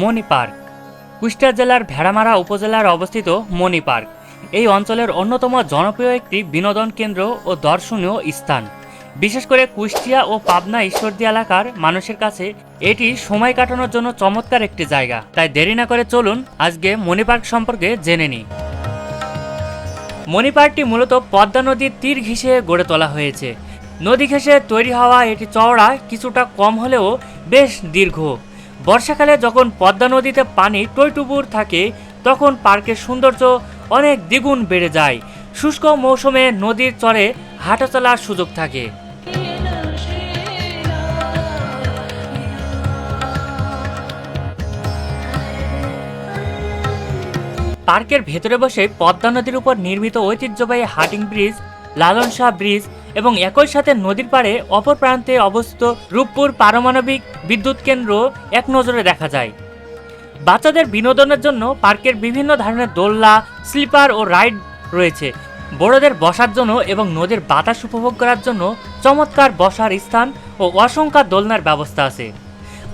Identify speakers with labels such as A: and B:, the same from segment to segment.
A: মণি park Kushtia জেলার ভেড়ামারা উপজেলার অবস্থিত মণি পার্ক এই অঞ্চলের অন্যতম জনপ্রিয় একটি বিনোদন কেন্দ্র ও দর্শনীয় স্থান। বিশেষ করে কুষ্টিয়া ও পাবনা ঈশ্বরদী এলাকার মানুষের কাছে এটি সময় কাটানোর জন্য চমৎকার একটি জায়গা। তাই দেরি না করে চলুন আজকে মণি পার্ক সম্পর্কে জেনে নিই। মণি পার্কটি মূলত পদ্মা নদীর তীর ঘেঁষে গড়ে তোলা হয়েছে। নদী ঘেঁষে তৈরি হওয়া এটি চওড়া কিছুটা কম হলেও বেশ দীর্ঘ। বর্ষাকালে যখন পদ্মা নদীতে পানি টইটুবুর থাকে তখন পার্কের সৌন্দর্য অনেক দ্বিগুণ বেড়ে যায়। শুষ্ক মৌসুমে নদীর চরে হাঁটা চলার সুযোগ থাকে। পার্কের ভেতরে বসে পদ্মা নদীর উপর নির্মিত ঐতিহ্যবাহী হাটিং ব্রিজ, লালন শাহ ব্রিজ এবং একই সাথে নদীর পাড়ে অপর প্রান্তে অবস্থিত রূপপুর পারমাণবিক বিদ্যুৎ কেন্দ্র এক নজরে দেখা যায়। বাচ্চাদের বিনোদনের জন্য পার্কের বিভিন্ন ধরনের দোলনা, স্লিপার ও রাইড রয়েছে। বড়দের বসার জন্য এবং নদীর বাতাস উপভোগ করার জন্য চমৎকার বসার স্থান ও অসংখ্য দোলনার ব্যবস্থা আছে।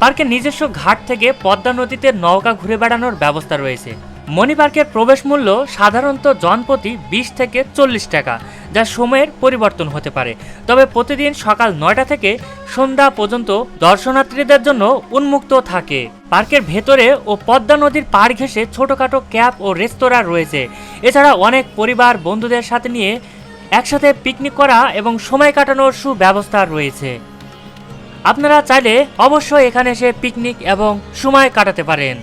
A: পার্কের নিজস্ব ঘাট থেকে পদ্মা নদীতে নৌকা ঘুরে বেড়ানোর ব্যবস্থা রয়েছে। মণি পার্কের প্রবেশ মূল্য সাধারণত জনপ্রতি 20 থেকে 40 টাকা, যা সময়ের পরিবর্তন হতে পারে। তবে প্রতিদিন সকাল 9টা থেকে সন্ধ্যা পর্যন্ত দর্শনার্থীদের জন্য উন্মুক্ত থাকে। পার্কের ভেতরে ও পদ্মা নদীর পাড় ঘেঁষে ছোটখাটো ক্যাফ ও রেস্তোরাঁ রয়েছে। এছাড়া অনেক পরিবার বন্ধুদের সাথে নিয়ে একসাথে পিকনিক করা এবং সময় কাটানোর সুব্যবস্থা রয়েছে। আপনারা চাইলে অবশ্যই এখানে এসে পিকনিক এবং সময় কাটাতে পারেন।